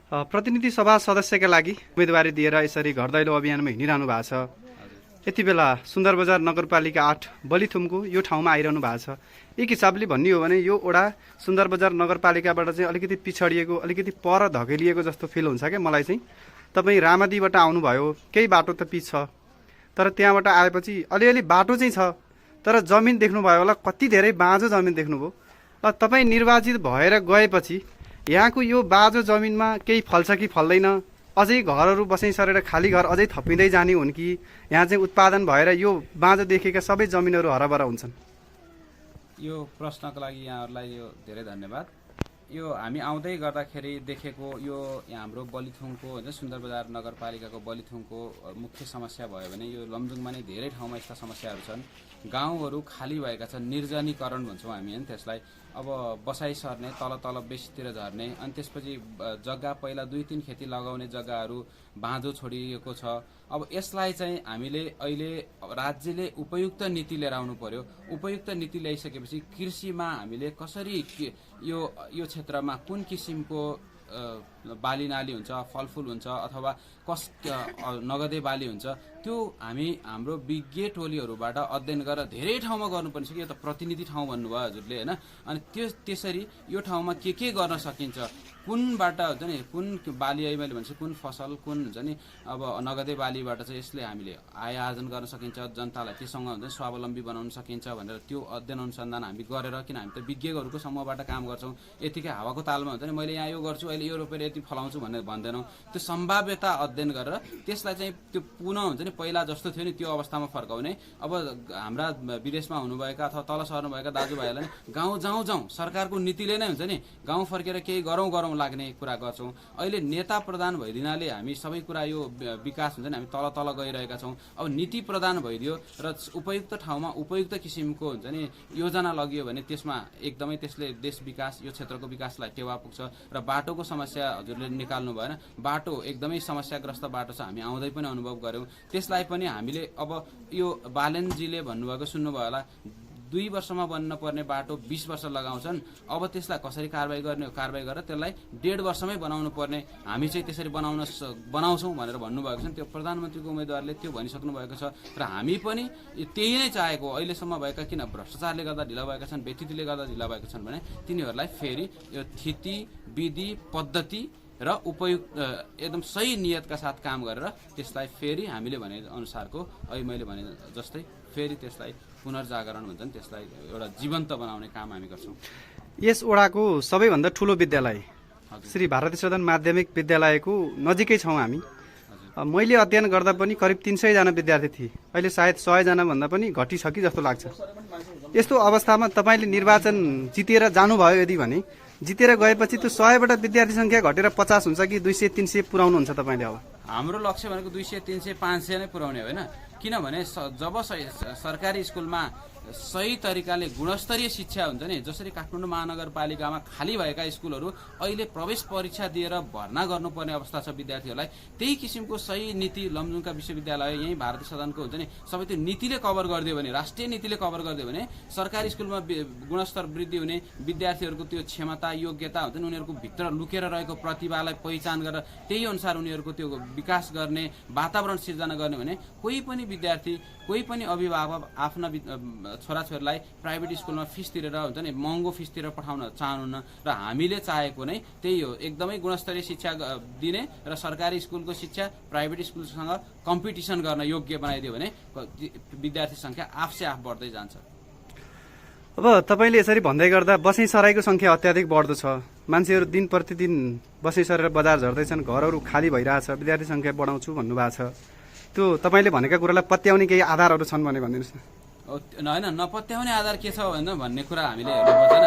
प्रतिनिधि सभा सदस्यका लागि उम्मेदवारी दिएर यसरी घर दैलो अभियानमा हिँडिरहनु भएको छ। यति बेला सुन्दरबजार नगरपालिका 8 बलिथुमको यो ठाउँमा आइरहनु भएको छ। एक हिसाबले भन्ने हो भने यो ओडा सुन्दरबजार नगरपालिकाबाट चाहिँ अलिकति पिछडिएको, अलिकति पर धकेलिएको जस्तो फिल हुन्छ क्या मलाई चाहिँ। तपाईँ रामादीबाट आउनुभयो, केही बाटो त पिच छ, तर त्यहाँबाट आएपछि अलिअलि बाटो चाहिँ छ, तर जमिन देख्नुभयो होला, कति धेरै बाँझो जमिन देख्नुभयो। तपाईँ निर्वाचित भएर गएपछि यहाँको यो बाँझो जमिनमा केही फल्छ कि फल्दैन, अझै घरहरू बसाइ सरेर खाली घर अझै थपिँदै जाने हुन् कि यहाँ चाहिँ उत्पादन भएर यो बाँझो देखेका सबै जमिनहरू हराभरा हुन्छन्? यो प्रश्नको लागि यहाँहरूलाई यो धेरै धन्यवाद। यो हामी आउँदै गर्दाखेरि देखेको यो हाम्रो बलिथुङको होइन सुन्दरबजार नगरपालिकाको बलिथुङको मुख्य समस्या भयो भने यो लमजुङमा नै धेरै ठाउँमा यस्ता समस्याहरू छन्। गाउँहरू खाली भएका छन्, निर्जनीकरण भन्छौँ हामी होइन त्यसलाई। अब बसाइ सर्ने, तल बेसीतिर झर्ने, अनि त्यसपछि जग्गा पहिला 2-3 खेती लगाउने जग्गाहरू बाँझो छोडिएको छ। अब यसलाई चाहिँ हामीले अहिले राज्यले उपयुक्त नीति लिएर आउनु पर्यो। उपयुक्त नीति ल्याइसकेपछि कृषिमा हामीले कसरी यो क्षेत्रमा कुन किसिमको बाली नाली हुन्छ, फलफुल हुन्छ अथवा नगदे बाली हुन्छ, त्यो हामी हाम्रो विज्ञ टोलीहरूबाट अध्ययन गरेर धेरै ठाउँमा गर्नुपर्ने छ कि यो त प्रतिनिधि ठाउँ भन्नुभयो हजुरले होइन। अनि त्यसरी यो ठाउँमा के गर्न सकिन्छ, कुनबाट हुन्छ नि, कुन बाली मैले भन्छु कुन फसल कुन हुन्छ नि, अब नगदे बालीबाट चाहिँ यसले हामीले आय आर्जन गर्न सकिन्छ, जनतालाई त्योसँग हुन्छ स्वावलम्बी बनाउन सकिन्छ भनेर त्यो अध्ययन अनुसन्धान हामी गरेर, किन हामी त विज्ञहरूको समूहबाट काम गर्छौँ। यतिकै हावाको तालमा हुन्छ नि मैले यहाँ यो गर्छु अहिले यो रोपेर यति फलाउँछु भनेर भन्दैनौँ। त्यो सम्भाव्यता अध्ययन गरेर त्यसलाई चाहिँ त्यो पुनः हुन्छ नि पहिला जस्तो थियो नि त्यो अवस्थामा फर्काउने। अब हाम्रा विदेशमा हुनुभएका अथवा तल सर्नुभएका दाजुभाइहरूलाई गाउँ जाउँ सरकारको नीतिले नै हुन्छ नि गाउँ फर्केर केही गरौँ लाग्ने कुरा गर्छौँ। अहिले नेता प्रधान भइदिनाले हामी सबै कुरा यो विकास हुन्छ नि हामी तल गइरहेका छौँ। अब नीति प्रदान भइदियो र उपयुक्त ठाउँमा उपयुक्त किसिमको हुन्छ नि योजना लगियो भने त्यसमा एकदमै त्यसले देश विकास यो क्षेत्रको विकासलाई टेवा पुग्छ। र बाटोको समस्या हजुरले निकाल्नु भएन, बाटो एकदमै समस्याग्रस्त बाटो छ, हामी आउँदै पनि अनुभव गऱ्यौँ। त्यसलाई पनि हामीले अब यो बालेनजीले भन्नुभएको सुन्नुभयो होला, 2 वर्षमा बन्न पर्ने बाटो 20 वर्ष लगाउँछन्। अब त्यसलाई कसरी कारवाही गर्ने, कारवाही गरेर त्यसलाई 1.5 वर्षमै बनाउनु पर्ने, हामी चाहिँ त्यसरी बनाउँछौँ भनेर भन्नुभएको छ। त्यो प्रधानमन्त्रीको उम्मेदवारले त्यो भनिसक्नु भएको छ र हामी पनि त्यही नै चाहेको। अहिलेसम्म भएका किन भ्रष्टाचारले गर्दा ढिला भएका छन्, व्यतिथिले गर्दा ढिला भएका छन् भने तिनीहरूलाई फेरि यो थिति विधि पद्धति र उपयुक्त एकदम सही नियतका साथ काम गरेर त्यसलाई फेरि हामीले भने अनुसारको अहिले मैले भने जस्तै फेरि त्यसलाई पुनर्जागरण हुन्छ नि त्यसलाई एउटा जीवन्त बनाउने काम हामी गर्छौँ। यस ओडाको सबैभन्दा ठुलो विद्यालय श्री भारती सदन माध्यमिक विद्यालयको नजिकै छौँ हामी। मैले अध्ययन गर्दा पनि करिब 300 जना विद्यार्थी थिए, अहिले सायद 100 जना भन्दा पनि घटिछ कि जस्तो लाग्छ। यस्तो अवस्थामा तपाईँले निर्वाचन जितेर जानुभयो यदि भने जितेर गएपछि त्यो 100बाट विद्यार्थी सङ्ख्या घटेर 50 हुन्छ कि 200-300 पुर्याउनुहुन्छ तपाईँले? अब हाम्रो लक्ष्य भनेको 200, 300, 500 नै पुर्याउने होइन। किनभने जब सरकारी स्कुलमा सही तरिकाले गुणस्तरीय शिक्षा हुन्छ नि, जसरी काठमाडौँ महानगरपालिकामा खाली भएका स्कुलहरू अहिले प्रवेश परीक्षा दिएर भर्ना गर्नुपर्ने अवस्था छ विद्यार्थीहरूलाई, त्यही किसिमको सही नीति लमजुङका विश्वविद्यालय यही भारती सदनको हुन्छ नि सबै त्यो नीतिले कभर गरिदियो भने, राष्ट्रिय नीतिले कभर गरिदियो भने सरकारी स्कुलमा गुणस्तर वृद्धि हुने, विद्यार्थीहरूको त्यो क्षमता योग्यता हुन्छ नि उनीहरूको भित्र लुकेर रहेको प्रतिभालाई पहिचान गरेर त्यही अनुसार उनीहरूको त्यो विकास गर्ने वातावरण सिर्जना गर्ने भने कोही पनि विद्यार्थी कोही पनि अभिभावक आफ्ना छोराछोरीलाई प्राइभेट स्कुलमा फिस तिरेर हुन्छ नि महँगो फिस तिरेर पठाउन चाहनुहुन्न। र हामीले चाहेको नै त्यही हो, एकदमै गुणस्तरीय शिक्षा दिने र सरकारी स्कुलको शिक्षा प्राइभेट स्कुलसँग कम्पिटिसन गर्न योग्य बनाइदियो भने विद्यार्थी सङ्ख्या आफसे आफ बढ्दै जान्छ। अब तपाईँले यसरी भन्दै गर्दा बसाइ सराईको सङ्ख्या अत्याधिक बढ्दो छ, मान्छेहरू दिन प्रतिदिन बसाइ सरेर बजार झर्दैछन्, घरहरू खाली भइरहेछ, विद्यार्थी सङ्ख्या बढाउँछु भन्नुभएको छ। त्यो तपाईँले भनेका कुरालाई पत्याउने केही आधारहरू छन् भने भनिदिनुहोस् न। होइन, नपत्याउने आधार के छ भन्ने कुरा हामीले हेर्नुपर्दैन।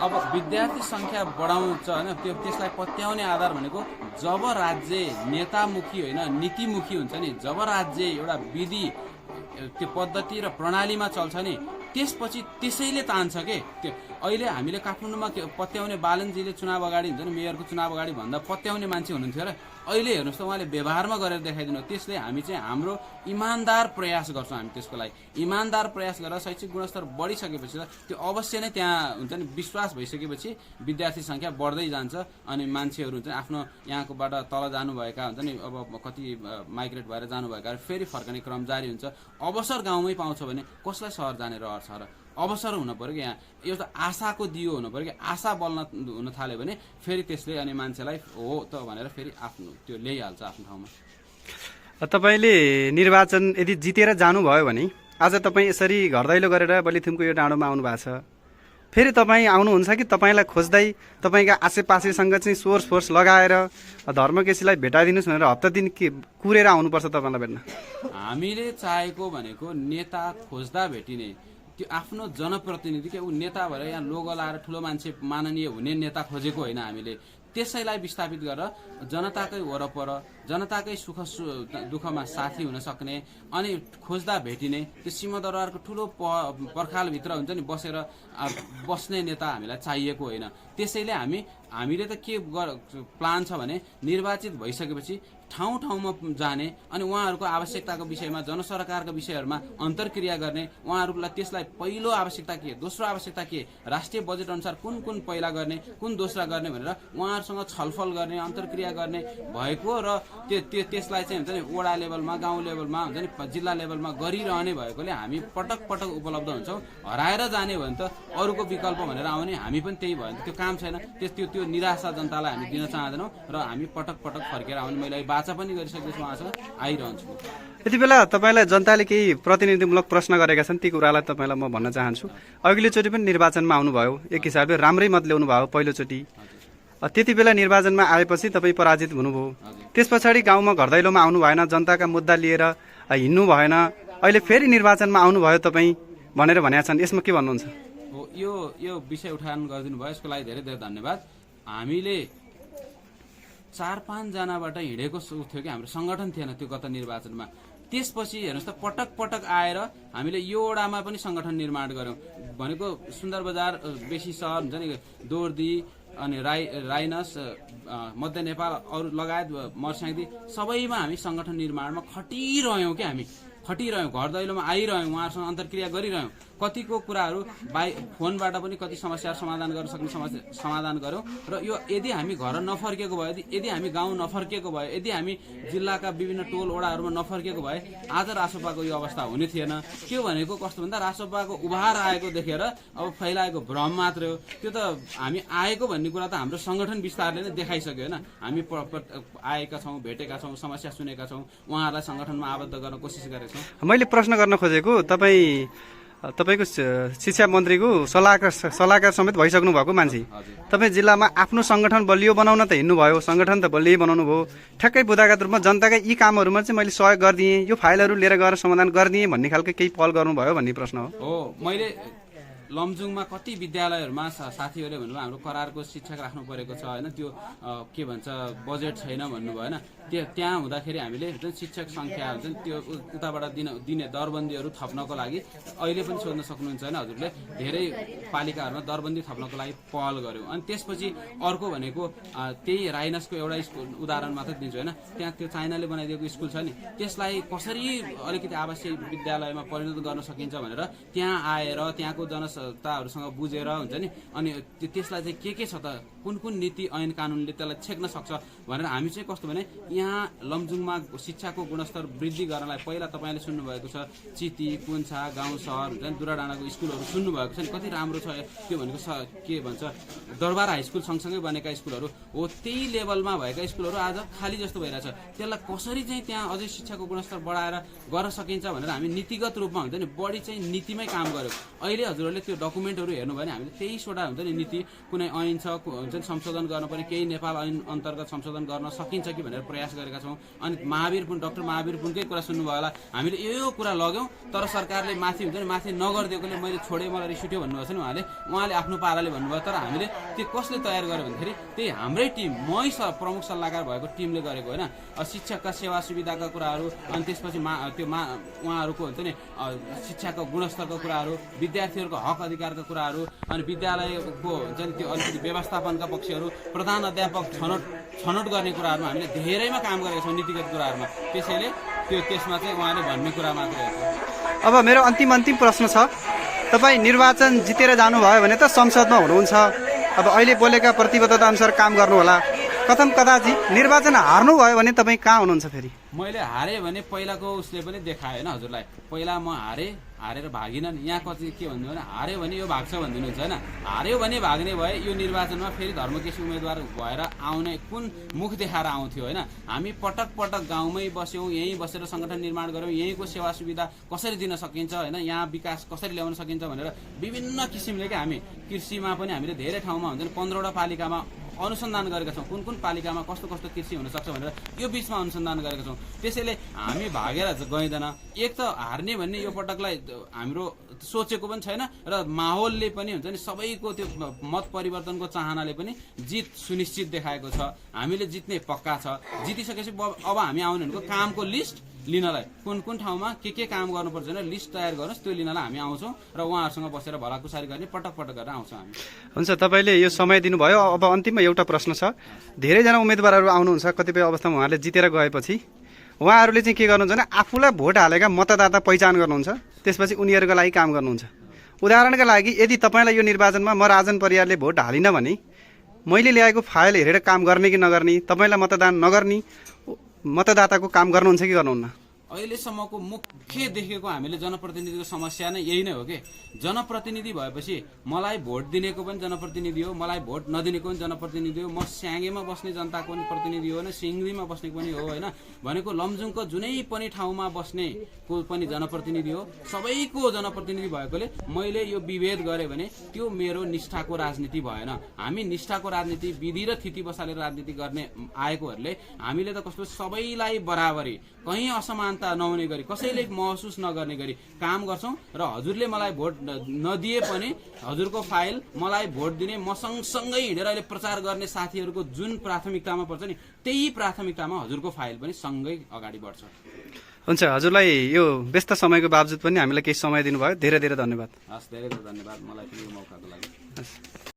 अब विद्यार्थी सङ्ख्या बढाउँछ होइन, त्यसलाई पत्याउने आधार भनेको जब राज्य नेतामुखी होइन नीतिमुखी हुन्छ नि, जब राज्य एउटा विधि त्यो पद्धति र प्रणालीमा चल्छ नि त्यसपछि त्यसैले तान्छ के त्यो अहिले हामीले काठमाडौँमा पत्याउने बालनजीले चुनाव अगाडि हुन्छ नि मेयरको चुनाव अगाडि भन्दा पत्याउने मान्छे हुनुहुन्थ्यो र अहिले हेर्नुहोस् त उहाँले व्यवहारमा गरेर देखाइदिनु त्यसले हामी चाहिँ हाम्रो इमान्दार प्रयास गर्छौँ हामी त्यसको लागि इमान्दार प्रयास गरेर शैक्षिक गुणस्तर बढिसकेपछि त्यो अवश्य नै त्यहाँ हुन्छ नि विश्वास भइसकेपछि विद्यार्थी सङ्ख्या बढ्दै जान्छ अनि मान्छेहरू हुन्छ आफ्नो यहाँकोबाट तल जानुभएका हुन्छ नि अब कति माइग्रेट भएर जानुभएका फेरि फर्कने क्रम जारी हुन्छ अवसर गाउँमै पाउँछ भने कसलाई सहर जाने रहर छ र अवसर हुन पर्यो कि यहाँ एउटा आशाको दियो हुनु पर्यो कि आशा बल्न हुन थाल्यो भने फेरि त्यसले अनि मान्छेलाई हो त भनेर फेरि आफ्नो त्यो ल्याइहाल्छ आफ्नो ठाउँमा तपाईँले निर्वाचन यदि जितेर जानुभयो भने आज तपाईँ यसरी घर दैलो गरेर बलिथुमको यो डाँडोमा आउनु भएको छ फेरि तपाईँ आउनुहुन्छ कि तपाईँलाई खोज्दै तपाईँका आसेपासेसँग चाहिँ सोर्स फोर्स लगाएर धर्मकेसीलाई भेटाइदिनुहोस् भनेर हप्ता दिन के कुरेर आउनुपर्छ तपाईँलाई भेट्न हामीले चाहेको भनेको नेता खोज्दा भेटिने त्यो आफ्नो जनप्रतिनिधि के ऊ नेता भएर यहाँ लोगो लाएर ठुलो मान्छे माननीय हुने नेता खोजेको होइन हामीले त्यसैलाई विस्थापित गरेर जनताकै वरपर जनताकै सुख दुःखमा साथी हुन सक्ने अनि खोज्दा भेटिने त्यो सिंहदरबारको ठुलो पर्खालभित्र हुन्छ नि बसेर बस्ने नेता हामीलाई चाहिएको होइन त्यसैले हामीले त के प्लान छ भने निर्वाचित भइसकेपछि ठाउँ ठाउँमा जाने अनि उहाँहरूको आवश्यकताको विषयमा जनसरकारको विषयहरूमा अन्तर्क्रिया गर्ने उहाँहरूलाई त्यसलाई पहिलो आवश्यकता के दोस्रो आवश्यकता के राष्ट्रिय बजेट अनुसार कुन कुन पहिला गर्ने कुन दोस्रा गर्ने भनेर उहाँहरूसँग छलफल गर्ने अन्तर्क्रिया गर्ने भएको र त्यसलाई चाहिँ हुन्छ नि वडा लेभलमा गाउँ लेभलमा हुन्छ नि जिल्ला लेभलमा गरिरहने भएकोले हामी पटक पटक उपलब्ध हुन्छौँ हराएर जाने भने त अरूको विकल्प भनेर आउने हामी पनि त्यही भयो त्यो काम छैन त्यो निराशा जनतालाई हामी दिन चाहँदैनौँ र हामी पटक पटक फर्केर आउने मैले बाचा पनि गरिसकेको छु उहाँसँग आइरहन्छु यति बेला तपाईँलाई जनताले केही प्रतिनिधिमूलक प्रश्न गरेका छन् ती कुरालाई तपाईँलाई म भन्न चाहन्छु अघिल्लोचोटि पनि निर्वाचनमा आउनुभयो एक हिसाबले राम्रै मत ल्याउनु भयो पहिलोचोटि त्यति बेला निर्वाचनमा आएपछि तपाईँ पराजित हुनुभयो त्यस पछाडि गाउँमा घर दैलोमा आउनु भएन जनताका मुद्दा लिएर हिँड्नु भएन अहिले फेरि निर्वाचनमा आउनुभयो तपाईँ भनेर भनेका छन् यसमा के भन्नुहुन्छ हो यो विषय उठान गरिदिनु भयो यसको लागि धेरै धेरै धन्यवाद हामीले 4-5 जनाबाट हिँडेको थियो कि हाम्रो संगठन थिएन त्यो गत निर्वाचनमा त्यसपछि हेर्नुहोस् त पटक पटक आएर हामीले यो वडामा पनि संगठन निर्माण गर्यौं भनेको सुन्दर बजार बेसी सहर हुन्छ नि दोर्दी अनि राइनस मध्य नेपाल अरु लगायत मर्स्याङदी सबैमा हामी संगठन निर्माणमा खटिरह्यौं कि हामी खटिरह्यौं घर दैलोमा आइरह्यौं उहाँहरुसँग अन्तर्क्रिया गरिरह्यौं कतिको कुराहरू फोनबाट पनि कति समस्याहरु समाधान गर्न सक्ने समाधान गर्यौं र यो यदि हामी घर नफर्केको भए यदि हामी गाउँ नफर्केको भए यदि हामी जिल्लाका विभिन्न टोल वडाहरुमा नफर्केको भए आज रासोपाको यो अवस्था हुने थिएन के भनेको कस्तो भन्दा रासोपाको उभार आएको देखेर अब फैलाएको भ्रम मात्र हो त्यो त हामी आएको भन्ने कुरा त हाम्रो संगठन विस्तारले नै देखाइसक्यो हैन हामी आएका छौं भेटेका छौं समस्या सुनेका छौं उहाँहरुलाई संगठनमा आबद्ध गर्न कोसिस गरेका छौं मैले प्रश्न गर्न खोजेको तपाईको शिक्षा मन्त्रीको सल्लाहकार समेत भइसक्नु भएको मान्छे तपाई जिल्लामा आफ्नो संगठन बलियो बनाउन त हिँड्नु भयो संगठन त बलियो बनाउनु भयो ठ्याक्कै बुदागत रूपमा जनताका यी कामहरुमा चाहिँ मैले सहयोग गर्दिए यो फाइलहरु लिएर गएर समाधान गर्दिए भन्ने खालको केही पहल गर्नुभयो भन्ने प्रश्न हो मैले लमजुङमा कति विद्यालयहरुमा साथीहरुले भन्नुभयो हाम्रो करारको शिक्षक राख्नु परेको छ हैन त्यो के भन्छ बजेट छैन भन्नु भयो हैन त्यहाँ हुँदाखेरि हामीले जुन शिक्षक संख्या हुन्छ त्यो उताबाट दिने दरबन्दीहरु थप्नको लागि अहिले पनि सोध्न सक्नुहुन्छ हैन हजुरले धेरै पालिकाहरुमा दरबन्दी थप्नको लागि पहल गर्यौं अनि त्यसपछि अर्को भनेको त्यही राइनसको एउटा स्कुल उदाहरण मात्र दिन्छु हैन त्यहाँ त्यो चाइनाले बनाइदिएको स्कुल छ नि त्यसलाई कसरी अलिकति आवासीय विद्यालयमा परिणत गर्न सकिन्छ भनेर त्यहाँ आएर त्यहाँको जनताहरुसँग बुझेर हुन्छ नि अनि त्यसलाई चाहिँ के छ त कुन कुन नीति ऐन कानूनले त्यसलाई छेक्न सक्छ भनेर हामी चाहिँ कस्तो भने यहाँ लमजुङमा शिक्षाको गुणस्तर वृद्धि गर्नलाई पहिला तपाईले सुन्नु भएको छ चिती कुन्छा गाउँ सहर हुन्छ नि दुराडाँडाको स्कुलहरु सुन्नु भएको छ नि कति राम्रो छ त्यो भनेको के भन्छ दरबार हाई स्कुल सँगसँगै बनेका स्कुलहरु हो त्यही लेभलमा भएका स्कुलहरु आज खाली जस्तो भइरहेछ त्यसलाई कसरी चाहिँ त्यहाँ अझै शिक्षाको गुणस्तर बढाएर गर्न सकिन्छ भनेर हामी नीतिगत रूपमा हुन्छ नि बढी चाहिँ नीतिमै काम गर्यौं अहिले हजुरहरूले त्यो डकुमेन्टहरु हेर्नु भने हामीले 23 वटा हुन्छ नि नीति कुनै ऐन छ हुन्छ नि संशोधन गर्नुपर्ने केही नेपाल ऐन अन्तर्गत संशोधन गर्न सकिन्छ कि भनेर प्रयास गरेका छौं अनि महावीर पुन डाक्टर महावीर पुनकै कुरा सुन्नुभयो होला हामीले यो कुरा लग्यौं तर सरकारले माथि हुन्छ नि माथि नगर्दिएकोले मैले छोडे मलाई रिस उठ्यो भन्नुभएको छ नि उहाँले आफ्नो पाराले भन्नुभयो तर हामीले त्यो कसले तयार गर्यो भन्दाखेरि त्यही हाम्रै टिम मै प्रमुख सल्लाहकार भएको टिमले गरेको होइन। शिक्षकका सेवा सुविधाका कुराहरू अनि त्यसपछि उहाँहरूको हुन्छ नि शिक्षाको गुणस्तरको कुराहरू, विद्यार्थीहरूको हक अधिकारका कुराहरू अनि विद्यालयको हुन्छ नि त्यो अलिकति व्यवस्थापनका पक्षहरू, प्रधान अध्यापक छनौट गर्ने कुराहरूमा हामीले धेरैमा काम गरेका छौँ नीतिगत कुराहरूमा। त्यसैले त्यसमा चाहिँ उहाँले भन्ने कुरा मात्रै हो। अब मेरो अन्तिम प्रश्न छ, तपाईँ निर्वाचन जितेर जानुभयो भने त संसदमा हुनुहुन्छ, अब अहिले बोलेका प्रतिबद्धता अनुसार काम गर्नुहोला। कथम कदाचित निर्वाचन हार्नुभयो भने तपाईँ कहाँ हुनुहुन्छ फेरि? मैले हारेँ भने पहिलाको उसले पनि देखायो होइन हजुरलाई, पहिला म हारेर भागिनँ नि। यहाँ कति के भन्नु भने हार्यो भने यो भाग्छ भनिदिनुहुन्छ होइन। हार्यो भने भाग्ने भए यो निर्वाचनमा फेरि धर्मकेशी उम्मेदवार भएर आउने कुन मुख देखाएर आउँथ्यो होइन। हामी पटक पटक गाउँमै बस्यौँ, यहीँ बसेर सङ्गठन निर्माण गऱ्यौँ, यहीँको सेवा सुविधा कसरी दिन सकिन्छ होइन, यहाँ विकास कसरी ल्याउन सकिन्छ भनेर विभिन्न किसिमले क्या हामी कृषिमा पनि हामीले धेरै ठाउँमा हुन्छ नि 15वटा पालिकामा अनुसन्धान गरेका छौँ, कुन कुन पालिकामा कस्तो कस्तो कृषि हुनसक्छ भनेर यो बिचमा अनुसन्धान गरेका छौँ। त्यसैले हामी भागेर गइँदैन। एक त हार्ने भन्ने यो पटकलाई हाम्रो सोचेको पनि छैन र माहौलले पनि हुन्छ नि सबैको त्यो मत परिवर्तनको चाहनाले पनि जित सुनिश्चित देखाएको छ। हामीले जित्ने पक्का छ। जितिसकेपछि अब हामी आउने भनेको कामको लिस्ट लिनलाई, कुन कुन ठाउँमा के काम गर्नुपर्छ भनेर लिस्ट तयार गर्नुहोस्, त्यो लिनलाई हामी आउँछौँ र उहाँहरूसँग बसेर भलाकुसारी गर्ने पटक गरेर आउँछौँ हामी। हुन्छ, तपाईँले यो समय दिनुभयो। अब अन्तिममा एउटा प्रश्न छ, धेरैजना उम्मेदवारहरू आउनुहुन्छ, कतिपय अवस्थामा उहाँले जितेर गएपछि उहाँहरूले चाहिँ के गर्नुहुन्छ भने आफूलाई भोट हालेका मतदाता पहिचान गर्नुहुन्छ, त्यसपछि उनीहरूको लागि काम गर्नुहुन्छ। उदाहरणका लागि यदि तपाईँलाई यो निर्वाचनमा म राजन परियारले भोट हालिनँ भने मैले ल्याएको फाइल हेरेर काम गर्ने कि नगर्ने, तपाईँलाई मतदान नगर्ने मतदाताको काम गर्नुहुन्छ कि गर्नुहुन्न? अहिलेसम्मको मुख्य देखेको हामीले जनप्रतिनिधिको समस्या नै यही नै हो कि जनप्रतिनिधि भएपछि मलाई भोट दिनेको पनि जनप्रतिनिधि हो, मलाई भोट नदिनेको पनि जनप्रतिनिधि हो, म स्याङ्गेमा बस्ने जनताको पनि प्रतिनिधि हो, सिङ्गीमा बस्ने पनि हो होइन, भनेको लमजुङको जुनै पनि ठाउँमा बस्ने को पनि जनप्रतिनिधि हो, सबैको जनप्रतिनिधि भएकोले मैले यो विभेद गरेँ भने त्यो मेरो निष्ठाको राजनीति भएन। हामी निष्ठाको राजनीति, विधि र थिति बसालेर राजनीति गर्ने आएकोहरूले हामीले त कस्तो सबैलाई बराबरी, कहीँ असमानता नहुने गरी, कसैले महसुस नगर्ने गरी काम गर्छौँ र हजुरले मलाई भोट नदिए पनि हजुरको फाइल मलाई भोट दिने म सँगसँगै हिँडेर अहिले प्रचार गर्ने साथीहरूको जुन प्राथमिकतामा पर्छ नि त्यही प्राथमिकतामा हजुरको फाइल पनि सँगै अगाडि बढ्छ। हुन्छ, हजुरलाई यो व्यस्त समयको बावजुद पनि हामीलाई केही समय दिनुभयो, धेरै धेरै धन्यवाद। हस्, धेरै धेरै धन्यवाद मलाई यो मौकाको लागि।